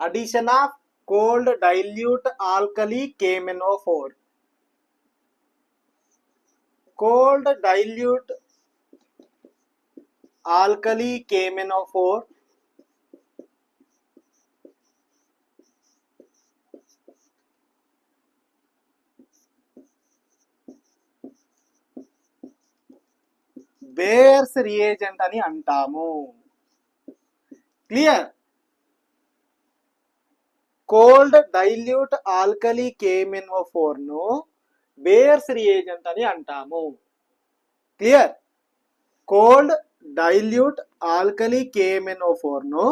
addition of cold dilute alkali KMnO4. Cold dilute alkali KMnO4 bears reagent అని అంటాము. Clear? Cold dilute alkali KMnO4 ను bears reagent అని అంటాము. Clear? Cold dilute alkali KMnO4 ను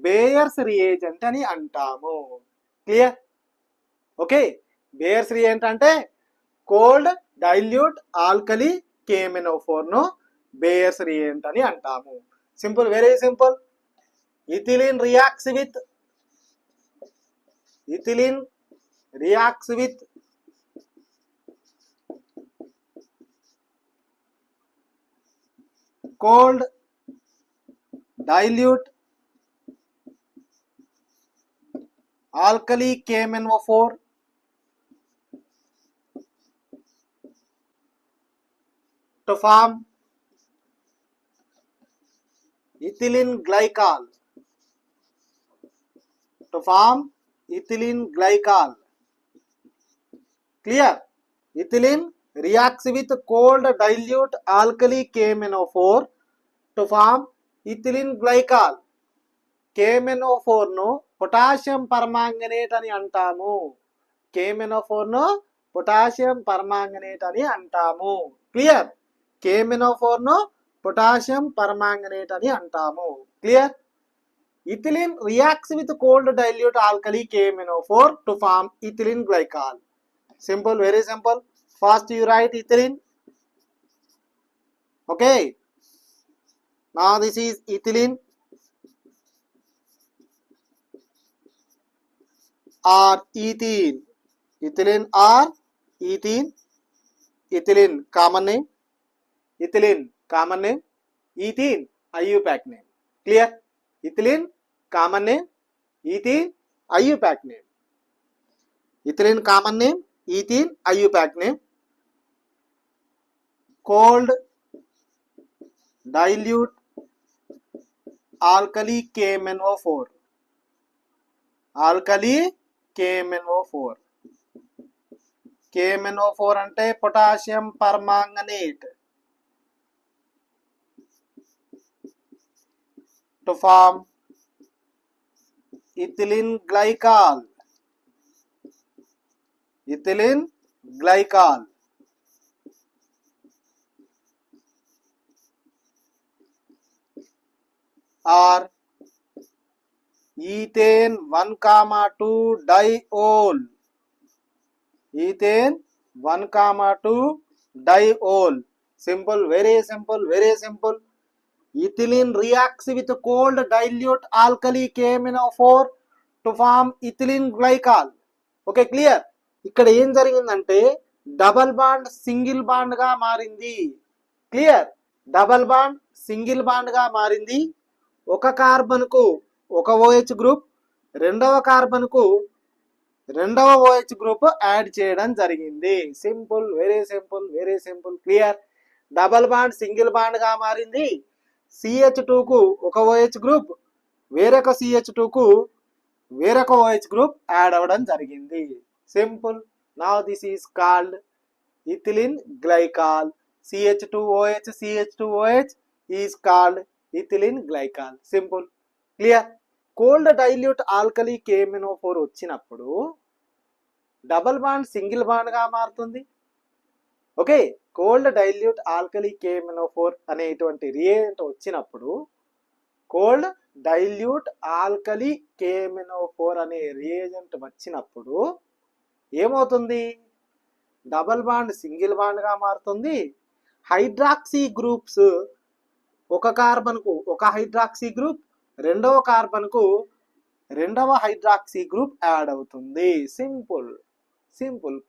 buyers reagent అని అంటాము. Clear? Okay, buyers reagent అంటే cold dilute alkali KMnO4 ను బేయర్స్ రియేజెంట్ అని అంటాము. Simple, very simple. Ethylene reacts with cold dilute alkali KMnO4 to form ethylene glycol. Clear? Ethylene reacts with cold dilute alkali KMnO4 to form ethylene glycol. KMnO4 ను potassium permanganate అని అంటాము. Clear? KMnO4 ను potassium permanganate అని అంటాము. Clear? Ethylene reacts with cold dilute alkali KMnO4 to form ethylene glycol. Simple, very simple. First you write ethylene. Okay, now this is ethylene or ethene. Ethylene common name. Ethene IUPAC name. Clear? Ethylene common name, ethene IUPAC name. Ethylene common name, ethene IUPAC name. Cold dilute alkali KMnO4. KMnO4 అంటే potassium permanganate. To form ethylene glycol. Or ethane 1,2 diol. Simple, very simple. Ethylene reacts with cold dilute alkali KMnO4 to form ethylene glycol. Okay, clear? ఇక్కడ ఏం జరిగిందంటే double bond single bond గా మారింది. Clear? Double bond single bond గా మారింది. ఒక carbon కు ఒక OH గ్రూప్, రెండవ కార్బన్ కు రెండవ OH గ్రూప్ యాడ్ చేయడం జరిగింది. Simple, very simple. Clear? Double bond single bond గా మారింది. CH2 కు ఒక OH గ్రూప్, వేరొక CH2 కు వేరొక OH గ్రూప్ యాడ్ అవ్వడం జరిగింది. Simple. Now this is called ethylene glycol. CH2OH is called ethylene glycol. Simple. Clear? Cold dilute alkali KMnO4 వచ్చినప్పుడు డబల్ బాండ్ సింగిల్ బాండ్ గా మారుతుంది. Okay, cold dilute alkali KMnO4 అనేటువంటి reagent వచ్చినప్పుడు cold dilute alkali KMnO4 అనే reagent వచ్చినప్పుడు ఏమవుతుంది? Double bond single bond గా మారుతుంది. హైడ్రాక్సీ గ్రూప్స్, ఒక కార్బన్ కు ఒక హైడ్రాక్సీ గ్రూప్, రెండవ కార్బన్ కు రెండవ హైడ్రాక్సీ గ్రూప్ యాడ్ అవుతుంది. సింపుల్.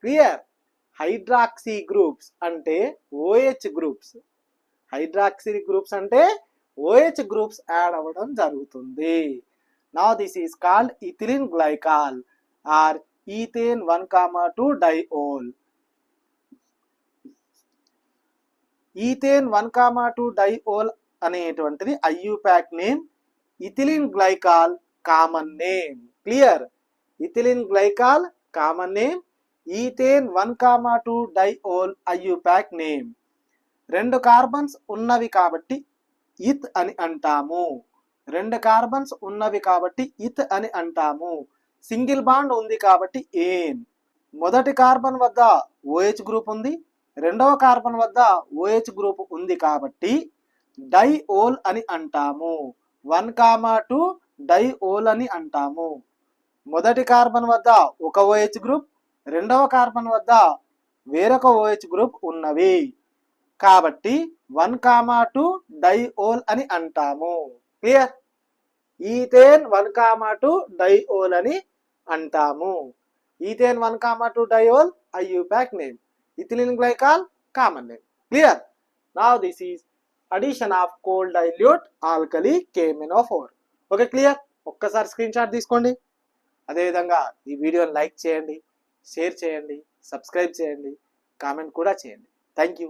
క్లియర్? హైడ్రాక్సీ గ్రూప్స్ అంటే OH గ్రూప్స్. హైడ్రాక్సిల్ గ్రూప్స్ అంటే OH గ్రూప్స్ యాడ్ అవ్వడం జరుగుతుంది. Now this is called ethylene glycol or ethane 1,2 diol. Ethane 1,2 diol అనేటువంటిది IUPAC name. Ethylene glycol common name. Clear? Ethylene glycol common name, ethane 1,2 diol IUPAC name. 2 carbons ఉన్నవి కాబట్టి ఇత్ అని అంటాము. 2 carbons ఉన్నవి కాబట్టి ఇత్ అని అంటాము. సింగిల్ బాండ్ ఉంది కాబట్టి ఏన్. మొదటి కార్బన్ వద్ద OH గ్రూప్ ఉంది, రెండవ కార్బన్ వద్ద OH గ్రూప్ ఉంది కాబట్టి డైఓల్ అని అంటాము. 1,2 డైఓల్ అని అంటాము. మొదటి కార్బన్ వద్ద ఒక OH గ్రూప్, రెండవ కార్బన్ వద్ద వేరొక OH గ్రూప్ ఉన్నవి కాబట్టి 1,2 డైఓల్ అని అంటాము. క్లియర్? ఈథేన్ 1,2 డైఓల్ అని అంటాము. Ethane 1,2 diol IUPAC name. Ethylene glycol common name. Clear? Now this is addition of cold dilute alkali KMnO4. Okay, clear? ఒక్కసారి స్క్రీన్ షాట్ తీసుకోండి. అదేవిధంగా ఈ వీడియోని లైక్ చేయండి, షేర్ చేయండి, సబ్స్క్రైబ్ చేయండి, కామెంట్ కూడా చేయండి. Thank you.